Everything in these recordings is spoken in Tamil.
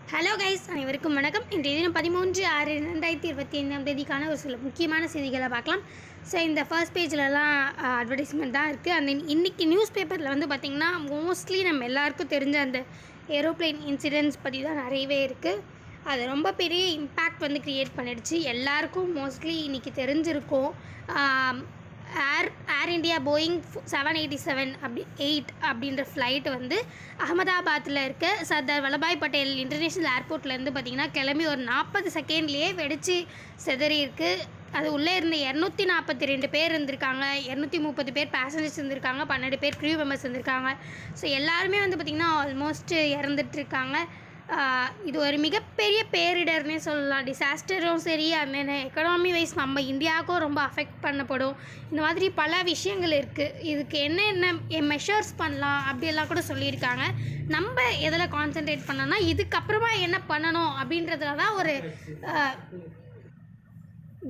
ஹலோ கைஸ், அனைவருக்கும் வணக்கம். இன்றைய தினம் 13/6/2025 ஒரு சில முக்கியமான செய்திகளை பார்க்கலாம். ஸோ இந்த ஃபர்ஸ்ட் பேஜ்லலாம் அட்வர்டைஸ்மெண்ட் தான் இருக்குது. அந்த இன்றைக்கி நியூஸ் பேப்பரில் வந்து பார்த்திங்கன்னா மோஸ்ட்லி நம்ம எல்லாருக்கும் தெரிஞ்ச அந்த ஏரோப்ளேன் இன்சிடென்ட்ஸ் பற்றி தான் நிறையவே இருக்குது. அது ரொம்ப பெரிய இம்பேக்ட் வந்து க்ரியேட் பண்ணிடுச்சு. எல்லாருக்கும் மோஸ்ட்லி இன்றைக்கி தெரிஞ்சிருக்கும். ஏர் இண்டியா போயிங் 787 அப்படின்ற ஃப்ளைட்டு வந்து அகமதாபாத்தில் இருக்க சர்தார் வல்லபாய் பட்டேல் இன்டர்நேஷ்னல் ஏர்போர்ட்லேருந்து பார்த்திங்கன்னா கிளம்பி ஒரு 40 செகண்ட்லேயே வெடித்து செதறி இருக்குது. அது உள்ளே இருந்த 242 பேர் இருந்திருக்காங்க, 230 பேர் பேசஞ்சர்ஸ் இருந்திருக்காங்க, 12 பேர் க்ரூ மெம்பர்ஸ் இருந்திருக்காங்க. ஸோ எல்லாருமே வந்து பார்த்திங்கன்னா ஆல்மோஸ்ட் இறந்துட்டுருக்காங்க. இது ஒரு மிகப்பெரிய பேரிடர்னே சொல்லலாம். டிசாஸ்டரும் சரி, அந்த எக்கனாமி வைஸ் நம்ம இந்தியாவுக்கும் ரொம்ப அஃபெக்ட் பண்ணப்படும். இந்த மாதிரி பல விஷயங்கள் இருக்குது. இதுக்கு என்னென்ன மெஷர்ஸ் பண்ணலாம் அப்படியெல்லாம் கூட சொல்லியிருக்காங்க. நம்ம எதில் கான்சென்ட்ரேட் பண்ணோன்னா இதுக்கப்புறமா என்ன பண்ணணும் அப்படின்றதுல தான் ஒரு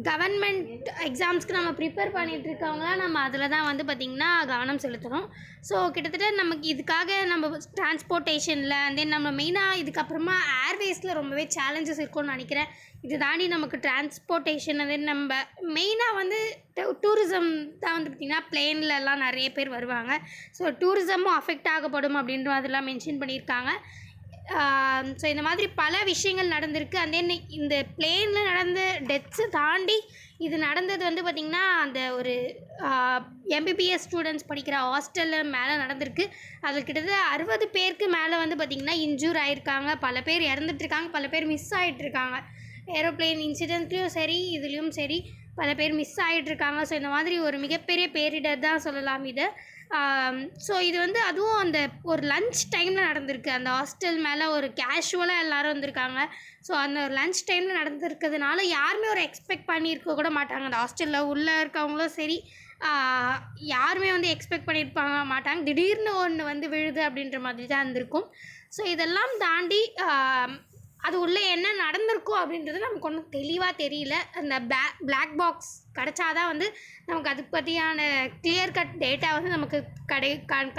கவர்மெண்ட் எக்ஸாம்ஸ்க்கு நம்ம ப்ரிப்பேர் பண்ணிகிட்ருக்கவங்களாம் நம்ம அதில் தான் வந்து பார்த்திங்கன்னா கவனம் செலுத்தணும். ஸோ கிட்டத்தட்ட நமக்கு இதுக்காக நம்ம டிரான்ஸ்போர்ட்டேஷனில் தென் நம்ம மெயினாக இதுக்கப்புறமா ஏர்வேஸில் ரொம்பவே சேலஞ்சஸ் இருக்கும்னு நினைக்கிறேன். இது தாண்டி நமக்கு டிரான்ஸ்போர்ட்டேஷன் தென் நம்ம மெயினாக வந்து டூரிசம் தான் வந்து பார்த்திங்கன்னா பிளேன்லலாம் நிறைய பேர் வருவாங்க. ஸோ டூரிசமும் அஃபெக்ட் ஆகப்படும் அப்படின்ற மாதிரிலாம் மென்ஷன் பண்ணியிருக்காங்க. ஸோ இந்த மாதிரி பல விஷயங்கள் நடந்திருக்கு. அந்த இந்த பிளேனில் நடந்த டெத்ஸை தாண்டி இது நடந்தது வந்து பார்த்திங்கன்னா அந்த ஒரு எம்பிபிஎஸ் ஸ்டூடெண்ட்ஸ் படிக்கிற ஹாஸ்டலில் மேலே நடந்திருக்கு. அதில் கிட்டத்தட்ட 60 பேருக்கு மேலே வந்து பார்த்திங்கன்னா இன்ஜூர் ஆகிருக்காங்க. பல பேர் இறந்துட்டுருக்காங்க, பல பேர் மிஸ் ஆகிட்டுருக்காங்க. ஏரோப்ளேன் இன்சிடென்ட்லேயும் சரி, இதுலேயும் சரி பல பேர் மிஸ் ஆகிட்டுருக்காங்க. ஸோ இந்த மாதிரி ஒரு மிகப்பெரிய பேரிடர் தான் சொல்லலாம் இது. ஸோ இது வந்து அதுவும் அந்த ஒரு லன்ச் டைமில் நடந்திருக்கு. அந்த ஹாஸ்டல் மேலே ஒரு கேஷுவலாக எல்லோரும் வந்திருக்காங்க. ஸோ அந்த ஒரு லன்ச் டைமில் நடந்திருக்கிறதுனால யாருமே ஒரு எக்ஸ்பெக்ட் பண்ணியிருக்க கூட மாட்டாங்க. அந்த ஹாஸ்டலில் உள்ளே இருக்கவங்களும் சரி, யாருமே வந்து எக்ஸ்பெக்ட் பண்ணியிருப்பாங்க மாட்டாங்க. திடீர்னு ஒன்று வந்து விழுது அப்படின்ற மாதிரி தான் இருந்திருக்கும். ஸோ இதெல்லாம் தாண்டி அது உள்ளே என்ன நடந்திருக்கும் அப்படின்றது நமக்கு ஒன்றும் தெளிவாக தெரியல. அந்த பிளாக் பாக்ஸ் கிடச்சாதான் வந்து நமக்கு அது பற்றியான கிளியர் கட் டேட்டா வந்து நமக்கு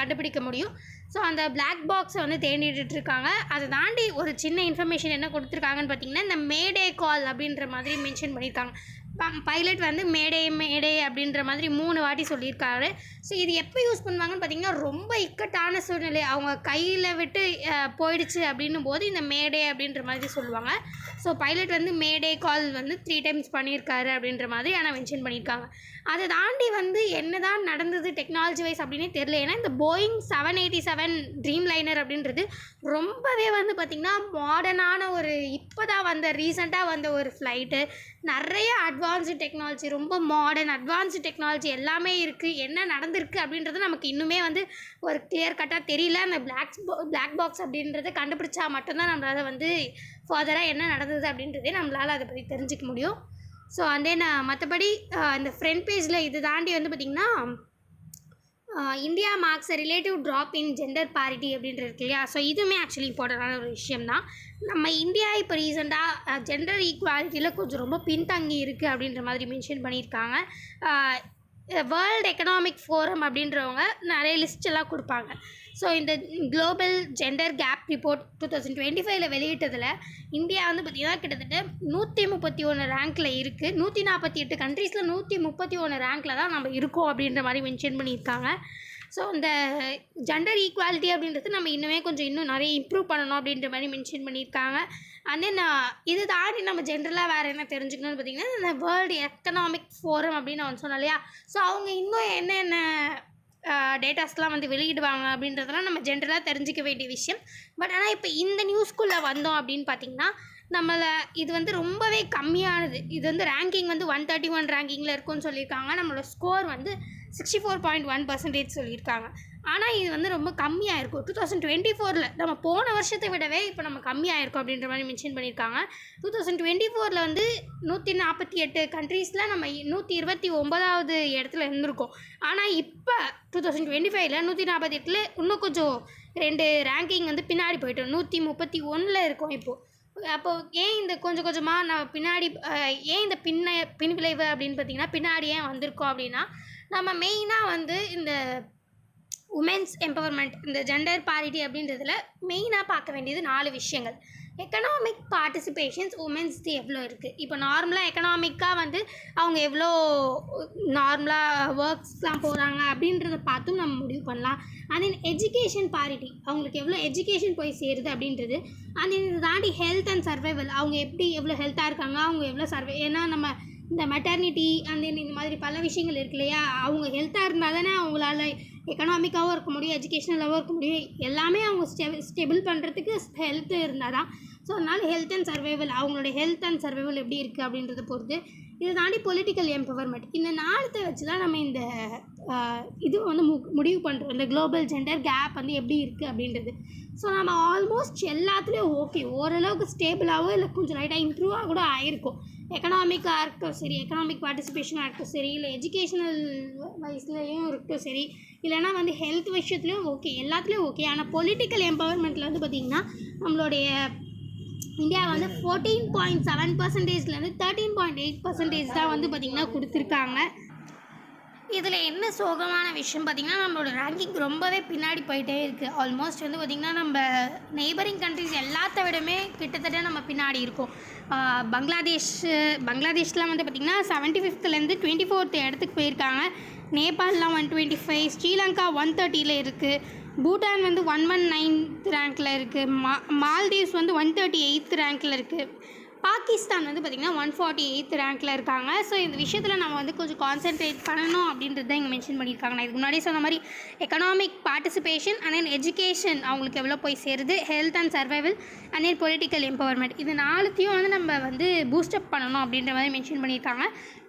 கண்டுபிடிக்க முடியும். ஸோ அந்த பிளாக் பாக்ஸை வந்து தேடிட்டுருக்காங்க. அதை தாண்டி ஒரு சின்ன இன்ஃபர்மேஷன் என்ன கொடுத்துருக்காங்கன்னு பார்த்திங்கன்னா, இந்த மேடே கால் அப்படின்ற மாதிரி மென்ஷன் பண்ணியிருக்காங்க. பைலட் வந்து மேடே அப்படின்ற மாதிரி 3 வாட்டி சொல்லியிருக்காரு. ஸோ இது எப்போ யூஸ் பண்ணுவாங்கன்னு பார்த்திங்கன்னா, ரொம்ப இக்கட்டான சூழ்நிலை அவங்க கையில் விட்டு போயிடுச்சு அப்படின்னும் போது இந்த மேடே அப்படின்ற மாதிரி சொல்லுவாங்க. ஸோ பைலட் வந்து மேடே கால் வந்து 3 டைம்ஸ் பண்ணியிருக்காரு அப்படின்ற மாதிரி ஆனால் மென்ஷன் பண்ணியிருக்காங்க. அதை தாண்டி வந்து என்ன தான் நடந்தது டெக்னாலஜி வைஸ் அப்படின்னே தெரியல. ஏன்னா இந்த போயிங் 787 ட்ரீம் லைனர் அப்படின்றது ரொம்பவே வந்து பார்த்திங்கன்னா மாடர்னான ஒரு இப்போ தான் வந்த ரீசெண்டாக வந்த ஒரு ஃப்ளைட்டு. நிறைய அட்வான்ஸ்டு டெக்னாலஜி, ரொம்ப மாடர்ன் அட்வான்ஸ்டு டெக்னாலஜி எல்லாமே இருக்குது. என்ன நடந்திருக்கு அப்படின்றது நமக்கு இன்னுமே வந்து ஒரு கிளியர் கட்டாக தெரியல. அந்த பிளாக் பாக்ஸ் அப்படின்றத கண்டுபிடிச்சா மட்டும்தான் நம்மளால் வந்து ஃபர்தராக என்ன நடந்தது அப்படின்றதே நம்மளால் அதை பற்றி தெரிஞ்சிக்க முடியும். ஸோ தென் மற்றபடி இந்த ஃப்ரண்ட் பேஜில் இது தாண்டி வந்து பார்த்திங்கன்னா India marks relative drop in gender parity அப்படின்றது இருக்கு இல்லையா. ஸோ இதுவுமே ஆக்சுவலி இம்பார்ட்டண்டான ஒரு விஷயம்தான். நம்ம இந்தியா இப்போ ரீசெண்டாக ஜெண்டர் ஈக்குவாலிட்டியில் கொஞ்சம் ரொம்ப பின்தங்கி இருக்குது அப்படின்ற மாதிரி மென்ஷன் பண்ணியிருக்காங்க. வேர்ல்டு எக்கனாமிக் ஃபோரம் அப்படின்றவங்க நிறைய லிஸ்டெல்லாம் கொடுப்பாங்க. ஸோ இந்த குளோபல் ஜெண்டர் கேப் ரிப்போர்ட் 2025 வெளியிட்டதில் இந்தியா வந்து பார்த்திங்கன்னா கிட்டத்தட்ட 131 ரேங்க்கில் இருக்குது. 148 கண்ட்ரீஸில் 131 ரேங்க்கில் தான் நம்ம இருக்கோம் அப்படின்ற மாதிரி மென்ஷன் பண்ணியிருக்காங்க. ஸோ இந்த ஜெண்டர் ஈக்குவாலிட்டி அப்படின்றது நம்ம இன்னும் நிறைய இம்ப்ரூவ் பண்ணணும் அப்படின்ற மாதிரி மென்ஷன் பண்ணியிருக்காங்க. அண்ட் தென் இது தாண்டி நம்ம ஜென்ரலாக வேறு என்ன தெரிஞ்சுக்கணும்னு பார்த்திங்கன்னா, இந்த வேர்ல்டு எக்கனாமிக் ஃபோரம் அப்படின்னு நான் சொன்னேன் இல்லையா. ஸோ அவங்க இன்னும் என்னென்ன டேட்டாஸ்லாம் வந்து வெளியிடுவாங்க அப்படின்றதெல்லாம் நம்ம ஜென்ரலாக தெரிஞ்சிக்க வேண்டிய விஷயம். பட் ஆனால் இப்போ இந்த நியூஸ்குள்ளே வந்தோம் அப்படின்னு பார்த்திங்கன்னா, நம்மளை இது வந்து ரொம்பவே கம்மியானது. இது வந்து ரேங்கிங் வந்து 131 ரேங்கிங்கில் இருக்குன்னு சொல்லியிருக்காங்க. நம்மளோட ஸ்கோர் வந்து 64.1% சொல்லியிருக்காங்க. ஆனால் இது வந்து ரொம்ப கம்மியாக இருக்கும். 2024 நம்ம போன வருஷத்தை விடவே இப்போ நம்ம கம்மியாக இருக்கும் அப்படின்ற மாதிரி மென்ஷன் பண்ணியிருக்காங்க. 2024 வந்து 148 கண்ட்ரீஸில் நம்ம 129வது இடத்துல இருந்திருக்கோம். ஆனால் இப்போ 2025 148 இன்னும் கொஞ்சம் 2 ரேங்கிங் வந்து பின்னாடி போய்ட்டோம். 131 இருக்கோம் இப்போது. அப்போது ஏன் இந்த கொஞ்சம் கொஞ்சமாக நான் பின்னாடி ஏன் இந்த பின்விளைவு அப்படின்னு பார்த்திங்கன்னா, பின்னாடி ஏன் வந்திருக்கோம் அப்படின்னா, நம்ம மெயினாக வந்து இந்த உமென்ஸ் எம்பவர்மெண்ட், இந்த ஜெண்டர் பாரிட்டி அப்படின்றதுல மெயினாக பார்க்க வேண்டியது 4 விஷயங்கள். எக்கனாமிக் பார்ட்டிசிபேஷன்ஸ் உமன்ஸ்து எவ்வளோ இருக்குது. இப்போ நார்மலாக எக்கனாமிக்காக வந்து அவங்க எவ்வளோ நார்மலாக ஒர்க்ஸ்லாம் போகிறாங்க அப்படின்றத பார்த்தும் நம்ம முடிவு பண்ணலாம். அண்ட் தென் எஜுகேஷன் பாரிட்டி, அவங்களுக்கு எவ்வளோ எஜுகேஷன் போய் சேருது அப்படின்றது. அண்ட் தென் இதை தாண்டி ஹெல்த் அண்ட் சர்வைவல், அவங்க எப்படி எவ்வளோ ஹெல்த்தாக இருக்காங்க, அவங்க எவ்வளோ ஏன்னா நம்ம இந்த மெட்டர்னிட்டி அண்ட் தென் இந்த மாதிரி பல விஷயங்கள் இருக்கு இல்லையா, அவங்க ஹெல்த்தாக இருந்தால் தானே அவங்களால எக்கனாமிக்காகவும் இருக்க முடியும், எஜுகேஷ்னலாகவும் இருக்க முடியும். எல்லாமே அவங்க ஸ்டெபிள் பண்ணுறதுக்கு ஹெல்த்து இருந்தால் தான். ஸோ அதனால் ஹெல்த் அண்ட் சர்வைவல், அவங்களுடைய ஹெல்த் அண்ட் சர்வைவல் எப்படி இருக்குது அப்படின்றத பொறுத்து. இதை தாண்டி பொலிட்டிக்கல் எம்பவர்மெண்ட், இந்த நாளத்தை வச்சு தான் நம்ம இந்த இது வந்து முடிவு பண்ணுறோம், இந்த குளோபல் ஜெண்டர் கேப் வந்து எப்படி இருக்குது அப்படின்றது. ஸோ நம்ம ஆல்மோஸ்ட் எல்லாத்துலேயும் ஓகே, ஓரளவுக்கு ஸ்டேபிளாகவோ இல்லை கொஞ்சம் லைட்டாக இம்ப்ரூவாக கூட ஆகிருக்கும். எக்கனாமிக்காக இருக்கட்டும் சரி, எக்கனாமிக் பார்ட்டிசிபேஷனாக இருக்கட்டும் சரி, இல்லை எஜுகேஷ்னல் வைஸ்லேயும் இருக்கட்டும் சரி, இல்லைனா வந்து ஹெல்த் விஷயத்துலையும் ஓகே, எல்லாத்துலேயும் ஓகே. ஆனால் பொலிட்டிக்கல் எம்பவர்மெண்ட்டில் வந்து பார்த்திங்கன்னா நம்மளுடைய இந்தியா வந்து 14.7%லேருந்து 13.8% தான் வந்து பார்த்திங்கன்னா கொடுத்துருக்காங்க. இதில் என்ன சோகமான விஷயம் பார்த்திங்கன்னா, நம்மளோட ரேங்கிங் ரொம்பவே பின்னாடி போயிட்டே இருக்குது. ஆல்மோஸ்ட் வந்து பார்த்திங்கன்னா நம்ம நெய்பரிங் கண்ட்ரிஸ் எல்லாத்த விடமே கிட்டத்தட்ட நம்ம பின்னாடி இருக்கோம். பங்களாதேஷ்லாம் வந்து பார்த்திங்கன்னா 75லேருந்து 24th இடத்துக்கு போயிருக்காங்க. நேபாளெலாம் 125, ஸ்ரீலங்கா 130 இருக்குது, பூட்டான் வந்து 119th ரேங்க்கில் இருக்குது, மால்தீவ்ஸ் வந்து 138th ரேங்க்கில் இருக்குது, பாகிஸ்தான் வந்து பார்த்திங்கன்னா 148th ரேங்க்கில் இருக்காங்க. ஸோ இந்த விஷயத்தில் நம்ம வந்து கொஞ்சம் கான்சென்ட்ரேட் பண்ணணும் அப்படின்றது தான் இங்கே மென்ஷன் பண்ணியிருக்காங்க. நான் இதுக்கு முன்னாடி சொன்ன மாதிரி economic participation and then education அவங்களுக்கு எவ்வளோ போய் சேருது, health and survival and then political empowerment, இது நாலுத்தையும் வந்து நம்ம வந்து பூஸ்டப் பண்ணணும் அப்படின்ற மாதிரி மென்ஷன் பண்ணியிருக்காங்க.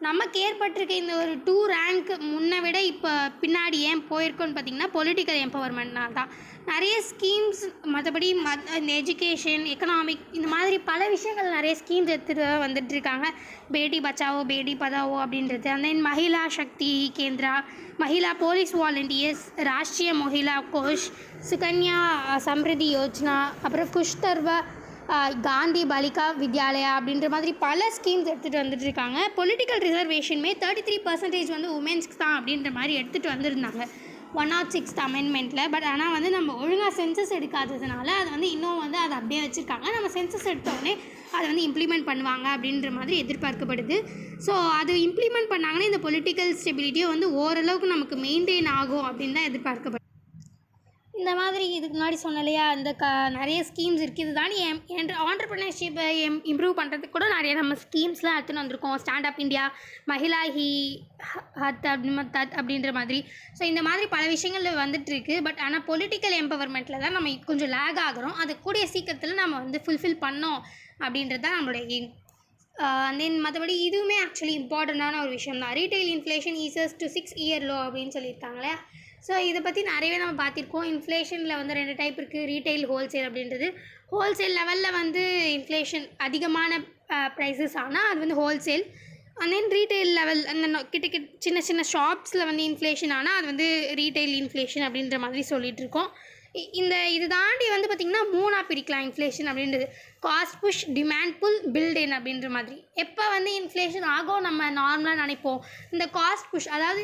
நமக்கு ஏற்பட்டிருக்க இந்த ஒரு 2 ரேங்க் முன்னை விட இப்போ பின்னாடி ஏன் போயிருக்கோன்னு பார்த்திங்கன்னா பொலிட்டிக்கல் எம்பவர்மெண்ட்னால் தான். நிறைய ஸ்கீம்ஸ் மற்றபடி இந்த எஜுகேஷன், எக்கனாமிக், இந்த மாதிரி பல விஷயங்கள் நிறைய ஸ்கீம்ஸ் எடுத்துகிட்டு வந்துட்டுருக்காங்க. பேட்டி பச்சாவோ பேட்டி பதாவோ அப்படின்றது, and then Mahila Shakti Kendra, Mahila police volunteers, Rashtriya Mahila Kosh, Sukanya Samriddhi Yojana, அப்புறம் குஷ்தர்வா காந்தி பாலிகா வித்யாலயா அப்படின்ற மாதிரி பல ஸ்கீம்ஸ் எடுத்துகிட்டு வந்துட்டுருக்காங்க. பொலிட்டிக்கல் ரிசர்வேஷனுமே 33% வந்து உமன்ஸ்க்கு தான் அப்படின்ற மாதிரி எடுத்துகிட்டு வந்திருந்தாங்க 106th அமெண்ட்மெண்ட்டில். பட் ஆனால் வந்து நம்ம ஒழுங்காக சென்சஸ் எடுக்காததுனால அதை வந்து இன்னும் வந்து அதை அப்படியே வச்சுருக்காங்க. நம்ம சென்சஸ் எடுத்தோடனே அதை வந்து இம்ப்ளிமெண்ட் பண்ணுவாங்க அப்படின்ற மாதிரி எதிர்பார்க்கப்படுது. ஸோ அது இம்ப்ளிமெண்ட் பண்ணாங்கன்னா இந்த பொலிட்டிக்கல் ஸ்டெபிலிட்டியும் வந்து ஓரளவுக்கு நமக்கு மெயின்டைன் ஆகும் அப்படின்னு தான் எதிர்பார்க்கப்படுது. இந்த மாதிரி இதுக்கு முன்னாடி சொன்னலையா, இந்த நிறைய ஸ்கீம்ஸ் இருக்குது. இது தாண்டி ஆண்டர்ப்ரனர்ஷிப்பை இம்ப்ரூவ் பண்ணுறதுக்கு கூட நிறைய நம்ம ஸ்கீம்ஸ்லாம் எடுத்துன்னு வந்திருக்கோம். Stand up India, Mahila E Haat அப்படின்ற மாதிரி. ஸோ இந்த மாதிரி பல விஷயங்கள் வந்துட்டுருக்கு. பட் ஆனால் பொலிட்டிக்கல் எம்பவர்மெண்ட்டில் தான் நம்ம கொஞ்சம் லேக் ஆகிறோம். அது கூடிய சீக்கிரத்தில் நம்ம வந்து ஃபுல்ஃபில் பண்ணோம் அப்படின்றது தான் நம்மளோட எய்ம். தென் மற்றபடி இதுவுமே ஆக்சுவலி இம்பார்ட்டண்ட்டான ஒரு விஷயம் தான். Retail inflation ஈசஸ் to 6-year low அப்படின்னு சொல்லியிருக்காங்களே. ஸோ இதை பற்றி நிறையவே நம்ம பார்த்திருக்கோம். இன்ஃப்ளேஷனில் வந்து 2 டைப் இருக்குது, ரீட்டைல், ஹோல்சேல் அப்படின்றது. ஹோல்சேல் லெவலில் வந்து இன்ஃப்ளேஷன் அதிகமான ப்ரைஸஸ் ஆனால் அது வந்து wholesale. And then retail level அந்த கிட்ட சின்ன சின்ன ஷாப்ஸில் வந்து இன்ஃப்ளேஷன் ஆனால் அது வந்து ரீட்டைல் இன்ஃப்ளேஷன் அப்படின்ற மாதிரி சொல்லிகிட்ருக்கோம். இது தாண்டி வந்து பார்த்திங்கன்னா 3ஆக பிரிக்கலாம் இன்ஃப்ளேஷன் அப்படின்றது. Cost push, demand pull, built in அப்படின்ற மாதிரி. எப்போ வந்து இன்ஃப்ளேஷன் ஆகும் நம்ம நார்மலாக நினைப்போம், இந்த காஸ்ட் புஷ், அதாவது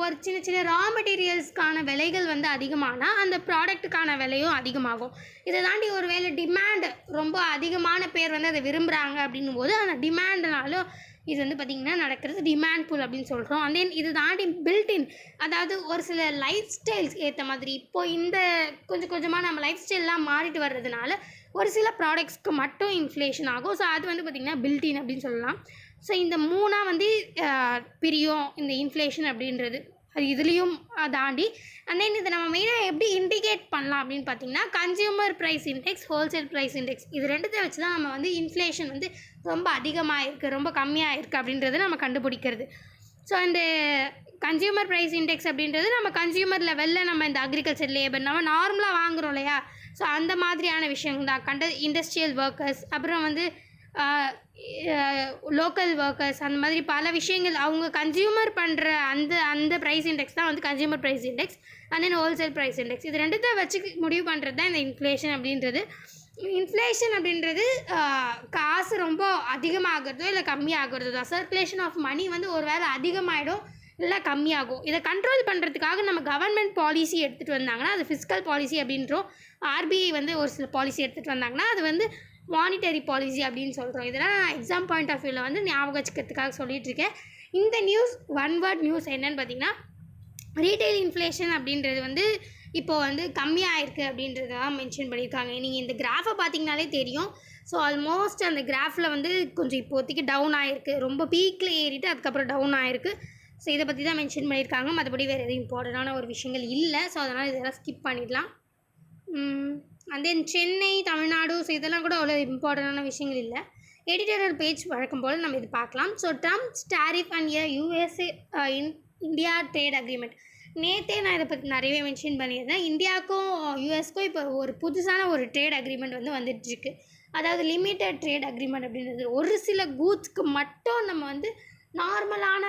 ஒரு சின்ன சின்ன ரா மெட்டீரியல்ஸ்க்கான விலைகள் வந்து அதிகமானால் அந்த ப்ராடக்ட்டுக்கான விலையும் அதிகமாகும். இதை தாண்டி ஒரு வேளை டிமாண்ட் ரொம்ப அதிகமான பேர் வந்து அதை விரும்புகிறாங்க அப்படின்னும் போது அந்த டிமாண்ட்னாலும் இது வந்து பார்த்திங்கன்னா நடக்கிறது டிமாண்ட் புல் அப்படின்னு சொல்கிறோம். அண்ட் தென் இது தாண்டி பில்டின், அதாவது ஒரு சில லைஃப் ஸ்டைல்ஸ் ஏற்ற மாதிரி இப்போது இந்த கொஞ்சம் கொஞ்சமாக நம்ம லைஃப் ஸ்டைல்லாம் மாறிட்டு வர்றதுனால ஒரு சில ப்ராடக்ட்ஸ்க்கு மட்டும் இன்ஃப்ளேஷன் ஆகும். ஸோ அது வந்து பார்த்திங்கன்னா பில்டின் அப்படின்னு சொல்லலாம். ஸோ இந்த 3ஆக வந்து பிரியும் இந்த இன்ஃப்ளேஷன் அப்படின்றது. அது இதுலேயும் தாண்டி அண்ட் தென் இதை நம்ம மெயினாக எப்படி இண்டிகேட் பண்ணலாம் அப்படின்னு பார்த்திங்கன்னா consumer price index, wholesale price index, இது ரெண்டுத்தை வச்சு தான் நம்ம வந்து இன்ஃப்ளேஷன் வந்து ரொம்ப அதிகமாக இருக்குது, ரொம்ப கம்மியாக இருக்குது அப்படின்றத நம்ம கண்டுபிடிக்கிறது. ஸோ இந்த கன்சியூமர் ப்ரைஸ் இண்டெக்ஸ் அப்படின்றது நம்ம கன்சியூமர் லெவலில் நம்ம இந்த அக்ரிகல்ச்சர் லேபர் நம்ம நார்மலாக வாங்குகிறோம் இல்லையா, ஸோ அந்த மாதிரியான விஷயங்கள் தான். இண்டஸ்ட்ரியல் ஒர்க்கர்ஸ், அப்புறம் வந்து லோக்கல் ஒர்க்கர்ஸ், அந்த மாதிரி பல விஷயங்கள் அவங்க கன்சியூமர் பண்ணுற அந்த ப்ரைஸ் இண்டெக்ஸ் தான் வந்து consumer price index. And then wholesale price index, இது ரெண்டுத்தை வச்சு முடிவு பண்ணுறது தான் இந்த இன்ஃப்ளேஷன் அப்படின்றது. இன்ஃப்ளேஷன் அப்படின்றது காசு ரொம்ப அதிகமாகிறதோ இல்லை கம்மியாகிறதோ தான். சர்க்குலேஷன் ஆஃப் மணி வந்து ஒரு வேளை அதிகமாகிடும் இல்லை கம்மியாகும். இதை கண்ட்ரோல் பண்ணுறதுக்காக நம்ம கவர்மெண்ட் பாலிசி எடுத்துகிட்டு வந்தாங்கன்னா அது ஃபிஸ்கல் பாலிசி அப்படின்றோம். ஆர்பிஐ வந்து ஒரு சில பாலிசி எடுத்துகிட்டு வந்தாங்கன்னா அது வந்து மானிட்டரி பாலிசி அப்படின்னு சொல்கிறோம். இதெல்லாம் எக்ஸாம் பாயிண்ட் ஆஃப் வியூவில் வந்து ஞாபகம் வச்சுக்கிறதுக்காக சொல்லிகிட்ருக்கேன். இந்த நியூஸ் ஒன் வேர்ட் நியூஸ் என்னென்னு பார்த்தீங்கன்னா, ரீட்டைல் இன்ஃப்ளேஷன் அப்படின்றது வந்து இப்போது வந்து கம்மியாக இருக்குது அப்படின்றத தான் மென்ஷன் பண்ணியிருக்காங்க. நீங்கள் இந்த கிராஃபை பார்த்தீங்கனாலே தெரியும். ஸோ ஆல்மோஸ்ட் அந்த கிராஃபில் வந்து கொஞ்சம் இப்போதைக்கு டவுன் ஆகிருக்கு. ரொம்ப பீக்கில் ஏறிட்டு அதுக்கப்புறம் டவுன் ஆகிருக்கு. ஸோ இதை பற்றி தான் மென்ஷன் பண்ணியிருக்காங்க. மற்றபடி வேறு எதுவும் இம்பார்ட்டண்டான ஒரு விஷயங்கள் இல்லை. ஸோ அதனால் இதெல்லாம் ஸ்கிப் பண்ணிடலாம். And then Chennai, Tamil Nadu, so இதெல்லாம் கூட அவ்வளோ இம்பார்ட்டண்டான விஷயங்கள் இல்லை. எடிட்டோரியல் பேஜ் வழக்கம் போல் நம்ம இது பார்க்கலாம். So Trump's tariff and USA India trade agreement. நேற்றே நான் இதை பற்றி நிறையவே மென்ஷன் பண்ணியிருந்தேன். இந்தியாவுக்கும் யூஎஸ்க்கும் இப்போ ஒரு புதுசான ஒரு ட்ரேட் அக்ரிமெண்ட் வந்து வந்துட்டுருக்கு. அதாவது லிமிட்டட் ட்ரேட் அக்ரிமெண்ட் அப்படின்றது ஒரு சில கூட்ஸ்க்கு மட்டும் நம்ம வந்து நார்மலான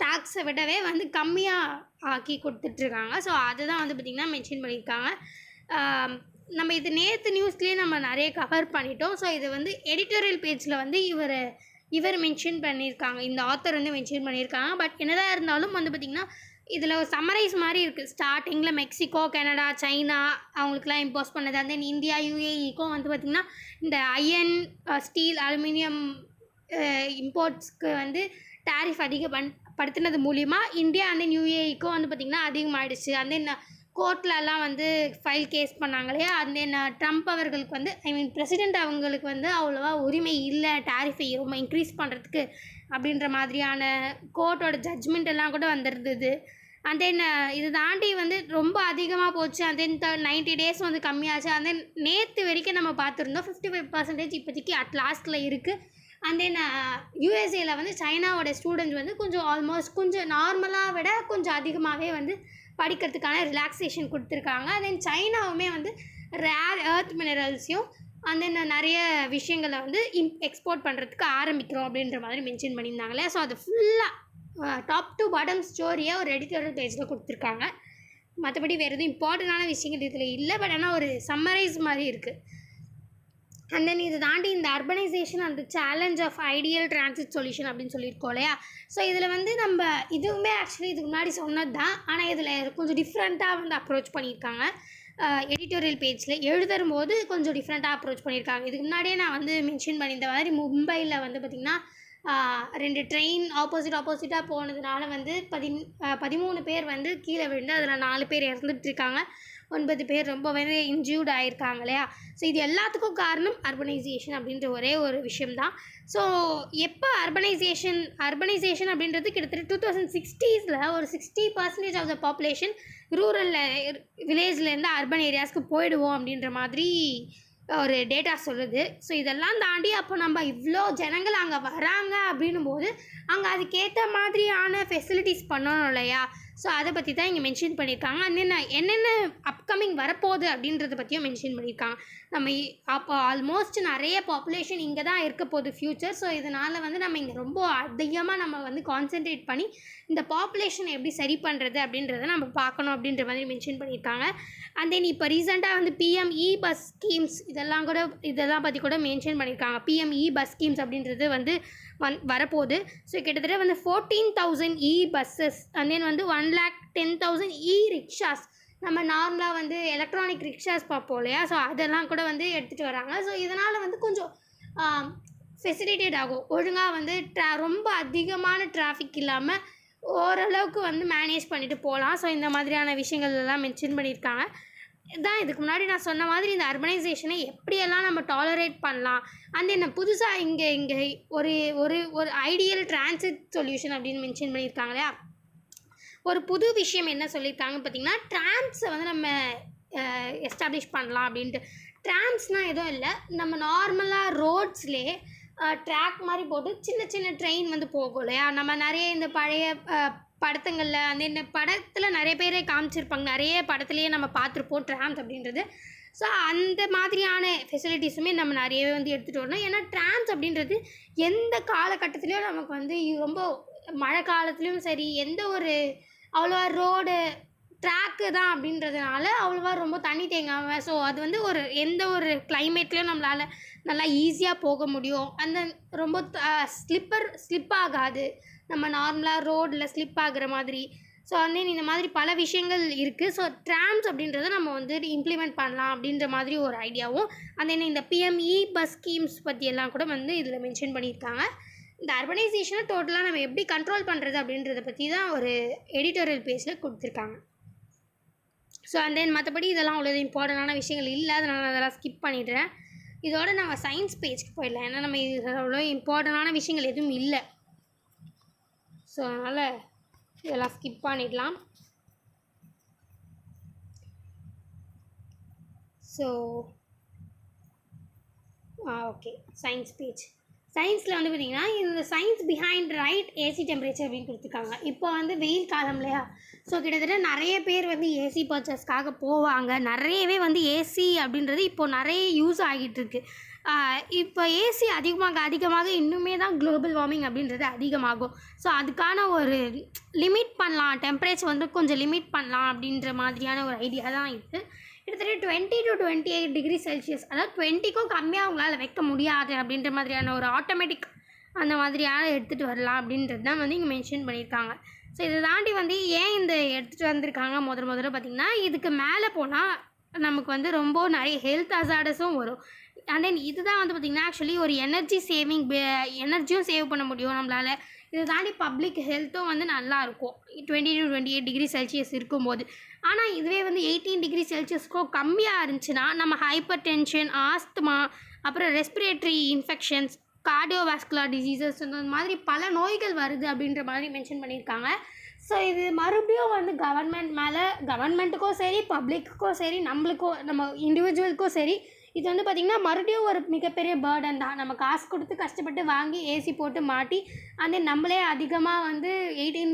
டேக்ஸை விடவே வந்து கம்மியாக ஆக்கி கொடுத்துட்ருக்காங்க. ஸோ அதுதான் வந்து பார்த்திங்கன்னா மென்ஷன் பண்ணியிருக்காங்க. நம்ம இது நேற்று நியூஸ்லேயே நம்ம நிறைய கவர் பண்ணிட்டோம். ஸோ இது வந்து எடிட்டோரியல் பேஜில் வந்து இவர் மென்ஷன் பண்ணியிருக்காங்க. இந்த ஆத்தர் வந்து மென்ஷன் பண்ணியிருக்காங்க. பட் என்னதான் இருந்தாலும் வந்து பார்த்திங்கன்னா இதில் ஒரு சம்மரைஸ் மாதிரி இருக்குது. ஸ்டார்டிங்கில் மெக்சிகோ, கனடா, சைனா அவங்களுக்குலாம் இம்போஸ் பண்ணது. அந்த இந்தியா, யூஏஇக்கும் வந்து பார்த்திங்கன்னா இந்த அயன், ஸ்டீல், அலுமினியம் இம்போர்ட்ஸ்க்கு வந்து டேரிஃப் படுத்தினது மூலிமா இந்தியா அந்த யூஏஇக்கும் வந்து பார்த்திங்கன்னா அதிகமாகிடுச்சு. அந்த கோர்ட்லலாம் வந்து ஃபைல் கேஸ் பண்ணாங்க இல்லையா, அந்த ட்ரம்ப் அவர்களுக்கு வந்து பிரசிடெண்ட் அவங்களுக்கு வந்து அவ்வளோவா உரிமை இல்லை டேரிஃபை ரொம்ப இன்க்ரீஸ் பண்ணுறதுக்கு அப்படின்ற மாதிரியான கோர்ட்டோட ஜட்ஜ்மெண்ட் எல்லாம் கூட வந்துருந்தது. அண்ட் தென் இது தாண்டி வந்து ரொம்ப அதிகமாக போச்சு. அண்ட் தென் 90 days வந்து கம்மியாச்சு. அண்ட் தென் நேற்று வரைக்கும் நம்ம பார்த்துருந்தோம் 55% இப்போதைக்கு அட் லாஸ்ட்டில் இருக்குது. அண்ட் தென் யூஎஸ்ஏல வந்து சைனாவோட ஸ்டூடெண்ட்ஸ் வந்து கொஞ்சம் ஆல்மோஸ்ட் கொஞ்சம் நார்மலாக விட கொஞ்சம் அதிகமாகவே வந்து படிக்கிறதுக்கான ரிலாக்ஸேஷன் கொடுத்துருக்காங்க. தென் சைனாவுமே வந்து ரேர் எர்த் மினரல்ஸையும் அண்ட் தென் நிறைய விஷயங்களை வந்து எக்ஸ்போர்ட் பண்ணுறதுக்கு ஆரம்பிக்கிறோம் அப்படின்ற மாதிரி மென்ஷன் பண்ணியிருந்தாங்களே. ஸோ அது ஃபுல்லாக டாப் டு பாட்டம் ஸ்டோரியை ஒரு எடிட்டோரியல் பேஜில் கொடுத்துருக்காங்க. மற்றபடி வேறு எதுவும் இம்பார்ட்டண்டான விஷயங்கள் இதில் இல்லை. பட் ஆனால் ஒரு சம்மரைஸ் மாதிரி இருக்குது. அண்ட் தென் இது தாண்டி இந்த urbanisation and challenge of ideal transit solution அப்படின்னு சொல்லியிருக்கோம் இல்லையா. ஸோ இதில் வந்து நம்ம இதுவுமே ஆக்சுவலி இதுக்கு முன்னாடி சொன்னது தான். ஆனால் இதில் கொஞ்சம் டிஃப்ரெண்ட்டாக வந்து அப்ரோச் பண்ணியிருக்காங்க. எடிட்டோரியல் பேஜில் எழுதும்போது கொஞ்சம் டிஃப்ரெண்ட்டாக அப்ரோச் பண்ணியிருக்காங்க. இதுக்கு முன்னாடியே நான் வந்து மென்ஷன் பண்ணியிருந்த மாதிரி மும்பையில் வந்து பார்த்திங்கன்னா 2 ட்ரெயின் ஆப்போசிட்டாக போனதுனால வந்து 13 பேர் வந்து கீழே விழுந்து அதில் 4 பேர் இறந்துட்டுருக்காங்க. 9 பேர் ரொம்பவே இன்ஜூர்ட் ஆகியிருக்காங்க இல்லையா. ஸோ இது எல்லாத்துக்கும் காரணம் அர்பனைசேஷன் அப்படின்ற ஒரே ஒரு விஷயம்தான். ஸோ எப்போ அர்பனைசேஷன் அப்படின்றது கிட்டத்தட்ட 2060s ஒரு 60% ஆஃப் த பாப்புலேஷன் ரூரலில் வில்லேஜ்லேருந்து அர்பன் ஏரியாஸ்க்கு போயிடுவோம் அப்படின்ற மாதிரி ஒரு டேட்டா சொல்லுது. ஸோ இதெல்லாம் தாண்டி அப்போ நம்ம இவ்வளோ ஜனங்கள் அங்கே வராங்க அப்படின்னும் போது அங்கே அதுக்கேற்ற மாதிரியான ஃபெசிலிட்டிஸ் பண்ணணும் இல்லையா. ஸோ அதை பற்றி தான் இங்கே மென்ஷன் பண்ணியிருக்காங்க. என்னென்ன அப்கமிங் வரப்போகுது அப்படின்றத பற்றியும் மென்ஷன் பண்ணியிருக்காங்க. நம்ம அப்போ ஆல்மோஸ்ட் நிறைய பாப்புலேஷன் இங்கே தான் இருக்க போகுது ஃப்யூச்சர். ஸோ இதனால் வந்து நம்ம இங்கே ரொம்ப அதிகமாக நம்ம வந்து கான்சென்ட்ரேட் பண்ணி இந்த பாப்புலேஷன் எப்படி சரி பண்ணுறது அப்படின்றத நம்ம பார்க்கணும் அப்படின்ற மாதிரி மென்ஷன் பண்ணியிருக்காங்க. அண்ட் தென் இப்போ ரீசெண்டாக வந்து பிஎம்இ பஸ் ஸ்கீம்ஸ் இதெல்லாம் பற்றி கூட மென்ஷன் பண்ணியிருக்காங்க. பிஎம்இ பஸ் ஸ்கீம்ஸ் அப்படின்றது வந்து வரப்போகுது. ஸோ கிட்டத்தட்ட வந்து 14,000 பஸ்ஸஸ் அண்ட் தென் வந்து 1,10,000 ரிக்ஷாஸ். நம்ம நார்மலாக வந்து எலக்ட்ரானிக் ரிக்ஷாஸ் பார்ப்போம் இல்லையா. ஸோ அதெல்லாம் கூட வந்து எடுத்துகிட்டு வராங்க. ஸோ இதனால் வந்து கொஞ்சம் ஃபெசிலிட்டேட் ஆகும். ஒழுங்காக வந்து ரொம்ப அதிகமான டிராஃபிக் இல்லாமல் ஓரளவுக்கு வந்து மேனேஜ் பண்ணிவிட்டு போகலாம். ஸோ இந்த மாதிரியான விஷயங்கள் எல்லாம் மென்ஷன் பண்ணியிருக்காங்க. இதான் இதுக்கு முன்னாடி நான் சொன்ன மாதிரி இந்த அர்பனைசேஷனை எப்படியெல்லாம் நம்ம டாலரேட் பண்ணலாம். அந்த என்ன புதுசாக இங்கே ஒரு ஒரு ஒரு ஐடியல் டிரான்சிட் சொல்யூஷன் அப்படின்னு மென்ஷன் பண்ணியிருக்காங்க இல்லையா. ஒரு புது விஷயம் என்ன சொல்லியிருக்காங்கன்னு பார்த்திங்கன்னா, ட்ராம்ஸை வந்து நம்ம எஸ்டாப்ளிஷ் பண்ணலாம் அப்படின்ட்டு. ட்ராம்ஸ்னால் எதுவும் இல்லை, நம்ம நார்மலாக ரோட்ஸ்லேயே ட்ராக் மாதிரி போட்டு சின்ன சின்ன ட்ரெயின் வந்து போகும் இல்லையா. நம்ம நிறைய இந்த பழைய படத்துங்களில் அந்த இந்த படத்தில் நிறைய பேரே காமிச்சிருப்பாங்க. நிறைய படத்துலேயே நம்ம பார்த்துருப்போம் ட்ராம்ஸ் அப்படின்றது. ஸோ அந்த மாதிரியான ஃபெசிலிட்டிஸுமே நம்ம நிறையவே வந்து எடுத்துகிட்டு வரணும். ஏன்னா ட்ராம்ஸ் அப்படின்றது எந்த காலகட்டத்துலேயும் நமக்கு வந்து ரொம்ப மழை காலத்துலேயும் சரி, எந்த ஒரு அவ்வளோவா ரோடு ட்ராக்கு தான் அப்படின்றதுனால அவ்வளோவா ரொம்ப தண்ணி தேங்காமல், ஸோ அது வந்து எந்த ஒரு கிளைமேட்லேயும் நம்மளால் நல்லா ஈஸியாக போக முடியும். அந்த ரொம்ப ஸ்லிப் ஆகாது நம்ம நார்மலாக ரோடில் ஸ்லிப் ஆகுற மாதிரி. ஸோ இந்த மாதிரி பல விஷயங்கள் இருக்குது. ஸோ ட்ராம்ஸ் அப்படின்றத நம்ம வந்து இம்ப்ளிமெண்ட் பண்ணலாம் அப்படின்ற மாதிரி ஒரு ஐடியாவும் இந்த பிஎம்இ பஸ் ஸ்கீம்ஸ் பற்றியெல்லாம் கூட வந்து இதில் மென்ஷன் பண்ணியிருக்காங்க. இந்த அர்பனைசேஷனை டோட்டலாக நம்ம எப்படி கண்ட்ரோல் பண்ணுறது அப்படின்றத பற்றி தான் ஒரு எடிட்டோரியல் பேஜில் கொடுத்துருக்காங்க. ஸோ மற்றபடி இதெல்லாம் அவ்வளோ இம்பார்ட்டண்டான விஷயங்கள் இல்லை, அதனால் நான் அதெல்லாம் ஸ்கிப் பண்ணிடுறேன். இதோட நம்ம சயின்ஸ் பேஜ்க்கு போயிடலாம். ஏன்னா நம்ம இது அவ்வளோ இம்பார்ட்டண்டான விஷயங்கள் எதுவும் இல்லை. ஸோ அதனால் இதெல்லாம் ஸ்கிப் பண்ணிடலாம். So okay, science page. சயின்ஸில் வந்து பார்த்திங்கன்னா இந்த science behind right AC temperature அப்படின்னு கொடுத்துருக்காங்க. இப்போ வந்து வெயில் காலம் இல்லையா, ஸோ கிட்டத்தட்ட நிறைய பேர் வந்து ஏசி பர்ச்சேஸ்க்காக போவாங்க. நிறையவே வந்து ஏசி அப்படின்றது இப்போது நிறைய யூஸ் ஆகிட்டு இருக்கு. இப்போ ஏசி அதிகமாக இன்னுமே தான் குளோபல் வார்மிங் அப்படின்றது அதிகமாகும். ஸோ அதுக்கான ஒரு லிமிட் பண்ணலாம், டெம்பரேச்சர் வந்து கொஞ்சம் லிமிட் பண்ணலாம் அப்படின்ற மாதிரியான ஒரு ஐடியா தான் இது. கிட்டத்தட்ட 20 to 28 டிகிரி செல்சியஸ், அதாவது 20க்கும் கம்மியாக அவங்களால வைக்க முடியாது அப்படின்ற மாதிரியான ஒரு ஆட்டோமேட்டிக் அந்த மாதிரியான எடுத்துகிட்டு வரலாம் அப்படின்றது தான் வந்து இங்கே மென்ஷன் பண்ணியிருக்காங்க. ஸோ இதை தாண்டி வந்து ஏன் இந்த எடுத்துகிட்டு வந்திருக்காங்க முதல்ல பார்த்திங்கன்னா, இதுக்கு மேலே போனால் நமக்கு வந்து ரொம்ப நிறைய ஹெல்த் ஹசார்டஸும் வரும். அண்ட் தென் இதுதான் வந்து பார்த்திங்கன்னா ஆக்சுவலி ஒரு எனர்ஜியும் சேவ் பண்ண முடியும் நம்மளால். இதை தாண்டி பப்ளிக் ஹெல்த்தும் வந்து நல்லாயிருக்கும் 20 to 28 டிகிரி செல்சியஸ் இருக்கும்போது. ஆனால் இதுவே வந்து 18 டிகிரி செல்சியஸ்க்கும் கம்மியாக இருந்துச்சுன்னா நம்ம ஹைப்பர் டென்ஷன், ஆஸ்துமா, அப்புறம் ரெஸ்பிரேட்டரி இன்ஃபெக்ஷன்ஸ், கார்டியோவாஸ்குலர் டிசீசஸ் இந்த மாதிரி பல நோய்கள் வருது அப்படின்ற மாதிரி மென்ஷன் பண்ணியிருக்காங்க. ஸோ இது மறுபடியும் வந்து கவர்மெண்ட்டுக்கும் சரி, பப்ளிக்குக்கும் சரி, நம்ம இண்டிவிஜுவலுக்கும் சரி, இது வந்து பார்த்திங்கன்னா மறுபடியும் ஒரு மிகப்பெரிய பேர்டன் தான். நம்ம காசு கொடுத்து கஷ்டப்பட்டு வாங்கி ஏசி போட்டு மாட்டி நம்மளே அதிகமாக வந்து 18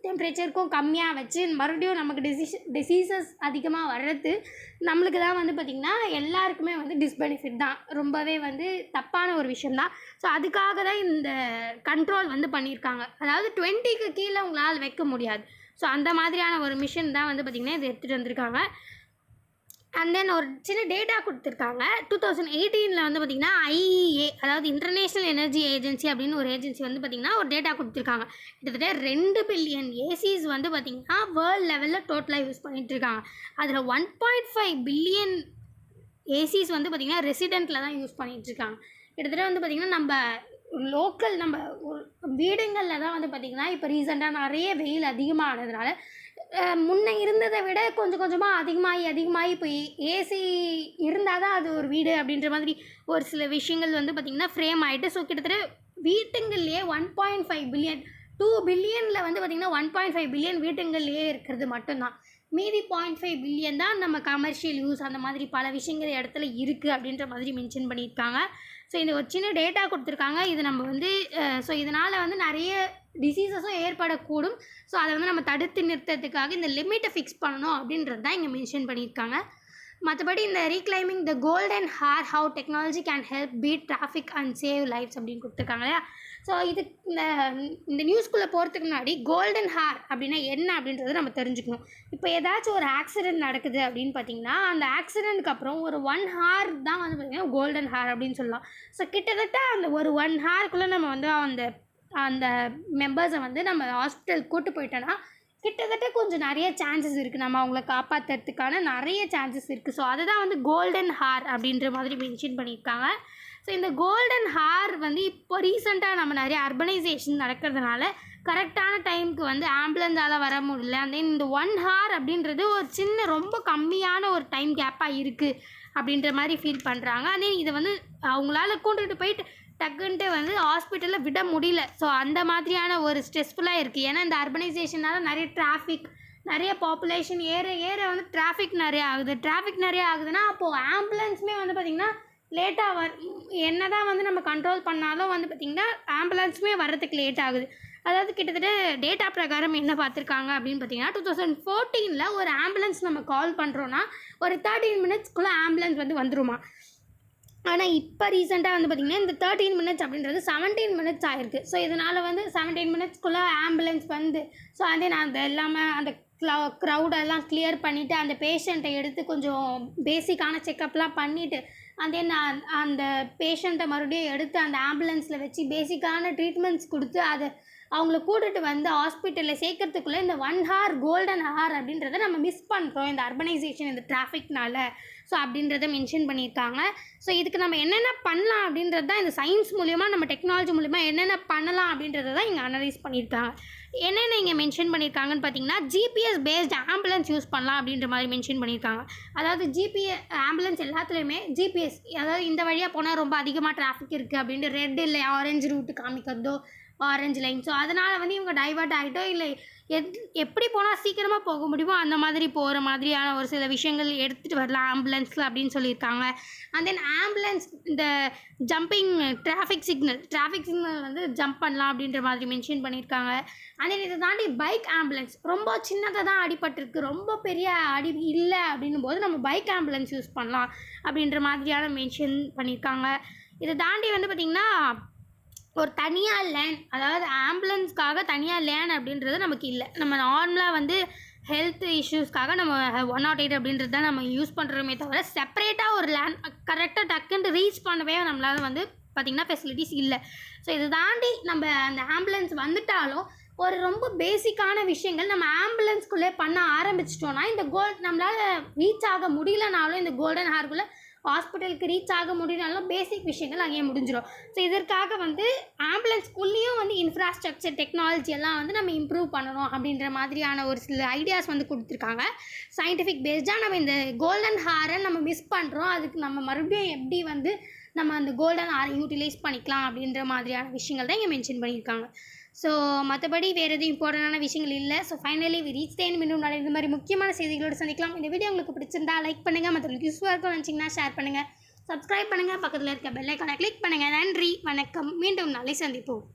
டெம்பரேச்சருக்கும் கம்மியாக வச்சு மறுபடியும் நமக்கு டிசீசஸ் அதிகமாக வர்றது நம்மளுக்கு தான் வந்து பார்த்திங்கன்னா எல்லாருக்குமே வந்து டிஸ்பெனிஃபிட் தான். ரொம்பவே வந்து தப்பான ஒரு விஷயந்தான். ஸோ அதுக்காக தான் இந்த கண்ட்ரோல் வந்து பண்ணியிருக்காங்க. அதாவது 20க்கு கீழே உங்களால் வைக்க முடியாது. ஸோ அந்த மாதிரியான ஒரு மிஷன் தான் வந்து பார்த்திங்கன்னா இது எடுத்துகிட்டு வந்திருக்காங்க. அண்ட் தென் ஒரு சின்ன டேட்டா கொடுத்துருக்காங்க. 2018 வந்து பார்த்திங்கன்னா IEA, அதாவது இன்டர்நேஷ்னல் எனர்ஜி ஏஜென்சி அப்படின்னு ஒரு ஏஜென்சி வந்து பார்த்திங்கன்னா ஒரு டேட்டா கொடுத்துருக்காங்க. கிட்டத்தட்ட 2 பில்லியன் ஏசிஸ் வந்து பார்த்திங்கன்னா வேர்ல்டு லெவலில் டோட்டலாக யூஸ் பண்ணிகிட்ருக்காங்க. அதில் 1.5 பில்லியன் ஏசிஸ் வந்து பார்த்திங்கன்னா ரெசிடெண்ட்டில் தான் யூஸ் பண்ணிகிட்ருக்காங்க. கிட்டத்தட்ட வந்து பார்த்திங்கன்னா நம்ம வீடுங்களில் தான் வந்து பார்த்திங்கன்னா இப்போ ரீசெண்டாக நிறைய வெயில் அதிகமானதுனால முன்ன இருந்ததை விட கொஞ்சம் கொஞ்சமாக அதிகமாகி இப்போ ஏசி இருந்தால் தான் அது ஒரு வீடு அப்படின்ற மாதிரி ஒரு சில விஷயங்கள் வந்து பார்த்திங்கன்னா ஃப்ரேம் ஆகிட்டு. ஸோ கிட்டத்தட்ட வீட்டுங்கள்லேயே 1.5 பில்லியன் 2 பில்லியனில் வந்து பார்த்திங்கன்னா 1.5 பில்லியன் வீட்டுங்கள்லேயே இருக்கிறது மட்டும்தான். மீதி 0.5 பில்லியன் தான் நம்ம கமர்ஷியல் யூஸ் அந்த மாதிரி பல விஷயங்கள் இடத்துல இருக்குது அப்படின்ற மாதிரி மென்ஷன் பண்ணியிருக்காங்க. ஸோ இந்த ஒரு சின்ன டேட்டா கொடுத்துருக்காங்க. இது நம்ம வந்து ஸோ இதனால் வந்து நிறைய டிசீசஸும் ஏற்படக்கூடும். ஸோ அதை வந்து நம்ம தடுத்து நிறுத்துறதுக்காக இந்த லிமிட்டை ஃபிக்ஸ் பண்ணணும் அப்படின்றது தான் இங்கே மென்ஷன் பண்ணியிருக்காங்க. மற்றபடி இந்த reclaiming the golden hour how technology can help beat traffic and save lives அப்படின்னு கொடுத்துருக்காங்க இல்லையா. ஸோ இது இந்த நியூஸ்குள்ளே போகிறதுக்கு முன்னாடி கோல்டன் ஹார் அப்படின்னா என்ன அப்படின்றத நம்ம தெரிஞ்சுக்கணும். இப்போ ஏதாச்சும் ஒரு ஆக்சிடெண்ட் நடக்குது அப்படின்னு பார்த்திங்கன்னா அந்த ஆக்சிடெண்ட்டுக்கு அப்புறம் ஒரு 1 ஹார் தான் வந்து பார்த்திங்கன்னா கோல்டன் ஹார் அப்படின்னு சொல்லலாம். ஸோ கிட்டத்தட்ட அந்த ஒரு 1 ஹாருக்குள்ளே நம்ம வந்து அந்த மெம்பர்ஸை வந்து நம்ம ஹாஸ்பிட்டலுக்கு கூட்டு போயிட்டோன்னா கிட்டத்தட்ட கொஞ்சம் நிறைய சான்சஸ் இருக்குது, நம்ம அவங்கள காப்பாற்றுறதுக்கான நிறைய சான்சஸ் இருக்குது. ஸோ அதை தான் வந்து கோல்டன் ஹார் அப்படின்ற மாதிரி மென்ஷன் பண்ணியிருக்காங்க. ஸோ இந்த கோல்டன் ஹார் வந்து இப்போ ரீசெண்டாக நம்ம நிறைய அர்பனைசேஷன் நடக்கிறதுனால கரெக்டான டைமுக்கு வந்து ஆம்புலன்ஸால் வர முடியல. அந்த இந்த 1 ஹார் அப்படின்றது ஒரு சின்ன ரொம்ப கம்மியான ஒரு டைம் கேப்பாக இருக்குது அப்படின்ற மாதிரி ஃபீல் பண்ணுறாங்க. அதே இதை வந்து அவங்களால கொண்டுட்டு போயிட்டு டக்குன்ட்டு வந்து ஹாஸ்பிட்டலில் விட முடியல. ஸோ அந்த மாதிரியான ஒரு ஸ்ட்ரெஸ்ஃபுல்லாக இருக்குது. ஏன்னா இந்த அர்பனைசேஷனால் நிறைய டிராஃபிக், நிறைய பாப்புலேஷன் ஏற வந்து டிராஃபிக் நிறையா ஆகுதுன்னா அப்போது ஆம்புலன்ஸுமே வந்து பார்த்திங்கன்னா லேட்டாக என்ன தான் வந்து நம்ம கண்ட்ரோல் பண்ணாலும் வந்து பார்த்திங்கன்னா ஆம்புலன்ஸுமே வர்றதுக்கு லேட் ஆகுது. அதாவது கிட்டத்தட்ட டேட்டா பிரகாரம் என்ன பார்த்துருக்காங்க அப்படின்னு பார்த்திங்கன்னா 2014 ஒரு ஆம்புலன்ஸ் நம்ம கால் பண்ணுறோன்னா ஒரு 13 மினிட்ஸ்க்குள்ளே ஆம்புலன்ஸ் வந்து வந்துருமா. ஆனால் இப்போ ரீசெண்டாக வந்து பார்த்திங்கன்னா இந்த 13 மினிட்ஸ் அப்படின்றது 17 மினிட்ஸ் ஆகிருக்கு. ஸோ இதனால் வந்து 17 மினிட்ஸ்க்குள்ளே ஆம்புலன்ஸ் வந்து ஸோ நான் அந்த எல்லாமே அந்த க்ரௌடெல்லாம் கிளியர் பண்ணிவிட்டு அந்த பேஷண்ட்டை எடுத்து கொஞ்சம் பேசிக்கான செக்கப்லாம் பண்ணிவிட்டு அந்த பேஷண்ட்டை மறுபடியும் எடுத்து அந்த ஆம்புலன்ஸில் வச்சு பேசிக்கான ட்ரீட்மெண்ட்ஸ் கொடுத்து அதை அவங்கள கூட்டிட்டு வந்து ஹாஸ்பிட்டலில் சேர்க்கறதுக்குள்ளே இந்த 1 ஹார் கோல்டன் ஹார் அப்படின்றத நம்ம மிஸ் பண்ணுறோம் இந்த அர்பனைசேஷன் இந்த டிராஃபிக்னால. ஸோ அப்படின்றத மென்ஷன் பண்ணியிருக்காங்க. ஸோ இதுக்கு நம்ம என்னென்ன பண்ணலாம் அப்படின்றது தான் இந்த சயின்ஸ் மூலிமா நம்ம டெக்னாலஜி மூலிமா என்னென்ன பண்ணலாம் அப்படின்றத தான் இங்கே அனலைஸ் பண்ணியிருக்காங்க. என்னென்ன இங்கே மென்ஷன் பண்ணியிருக்காங்கன்னு பார்த்தீங்கன்னா ஜிபிஎஸ் பேஸ்டு ஆம்புலன்ஸ் யூஸ் பண்ணலாம் அப்படின்ற மாதிரி மென்ஷன் பண்ணியிருக்காங்க. அதாவது ஆம்புலன்ஸ் எல்லாத்துலேயுமே ஜிபிஎஸ், அதாவது இந்த வழியாக போனால் ரொம்ப அதிகமாக டிராஃபிக் இருக்குது அப்படின்ட்டு ரெட் இல்லை ஆரஞ்சு ரூட்டு காமிக்கிறதோ, ஆரஞ்சு லைன். ஸோ அதனால் வந்து இவங்க டைவர்ட் ஆகிட்டோ இல்லை எப்படி போனால் சீக்கிரமாக போக முடியுமோ அந்த மாதிரி போகிற மாதிரியான ஒரு சில விஷயங்கள் எடுத்துகிட்டு வரலாம் ஆம்புலன்ஸில் அப்படின்னு சொல்லியிருக்காங்க. அண்ட் தென் ஆம்புலன்ஸ் இந்த ஜம்பிங் டிராஃபிக் சிக்னல் வந்து ஜம்ப் பண்ணலாம் அப்படின்ற மாதிரி மென்ஷன் பண்ணியிருக்காங்க. அண்ட் தென் இதை தாண்டி பைக் ஆம்புலன்ஸ் ரொம்ப சின்னதாக தான் அடிபட்டிருக்கு, ரொம்ப பெரிய அடி இல்லை அப்படின்னும் போது நம்ம பைக் ஆம்புலன்ஸ் யூஸ் பண்ணலாம் அப்படின்ற மாதிரியான மென்ஷன் பண்ணியிருக்காங்க. இதை தாண்டி வந்து பார்த்திங்கன்னா ஒரு தனியாக லேன், அதாவது ஆம்புலன்ஸ்க்காக தனியாக லேன் அப்படின்றது நமக்கு இல்லை. நம்ம நார்மலாக வந்து ஹெல்த் இஷ்யூஸ்க்காக நம்ம 108 அப்படின்றது தான் நம்ம யூஸ் பண்ணுறோமே தவிர செப்பரேட்டாக ஒரு லேன் கரெக்டாக டக்குன்ட்டு ரீச் பண்ணவே நம்மளால் வந்து பார்த்திங்கன்னா ஃபெசிலிட்டிஸ் இல்லை. ஸோ இதை தாண்டி நம்ம அந்த ஆம்புலன்ஸ் வந்துட்டாலும் ஒரு ரொம்ப பேசிக்கான விஷயங்கள் நம்ம ஆம்புலன்ஸ்குள்ளே பண்ண ஆரம்பிச்சிட்டோன்னா இந்த நம்மளால் ரீச் ஆக முடியலனாலும் இந்த கோல்டன் ஹார்க்குள்ளே ஹாஸ்பிட்டலுக்கு ரீச் ஆக முடியலனாலும் பேசிக் விஷயங்கள் அங்கேயே முடிஞ்சிடும். ஸோ இதற்காக வந்து ஆம்புலன்ஸ்குள்ளேயும் வந்து இன்ஃப்ராஸ்ட்ரக்சர் டெக்னாலஜி எல்லாம் வந்து நம்ம இம்ப்ரூவ் பண்ணணும் அப்படின்ற மாதிரியான ஒரு சில ஐடியாஸ் வந்து கொடுத்துருக்காங்க. சயின்டிஃபிக் பேஸ்டாக நம்ம இந்த கோல்டன் ஹாரை நம்ம மிஸ் பண்ணுறோம், அதுக்கு நம்ம மறுபடியும் எப்படி வந்து நம்ம அந்த கோல்டன் ஹாரை யூட்டிலைஸ் பண்ணிக்கலாம் அப்படின்ற மாதிரியான விஷயங்கள் தான் இங்கே மென்ஷன் பண்ணியிருக்காங்க. ஸோ மற்றபடி வேறு எதுவும் இம்பார்ட்டண்டான விஷயங்கள் இல்லை. ஸோ ஃபைனலி ரீச் தேன் மீண்டும் நாளை இந்த மாதிரி முக்கியமான செய்திகளோடு சந்திக்கலாம். இந்த வீடியோ உங்களுக்கு பிடிச்சிருந்தா லைக் பண்ணுங்கள், மற்றவங்களுக்கு யூஸ்ஃபுல்லாக இருக்கும் நினச்சிங்கன்னா ஷேர் பண்ணுங்கள், சப்ஸ்கிரைப் பண்ணுங்கள், பக்கத்தில் இருக்க பெல் ஐக்கானை கிளிக் பண்ணுங்கள். நன்றி, வணக்கம், மீண்டும் நாளை சந்திப்போம்.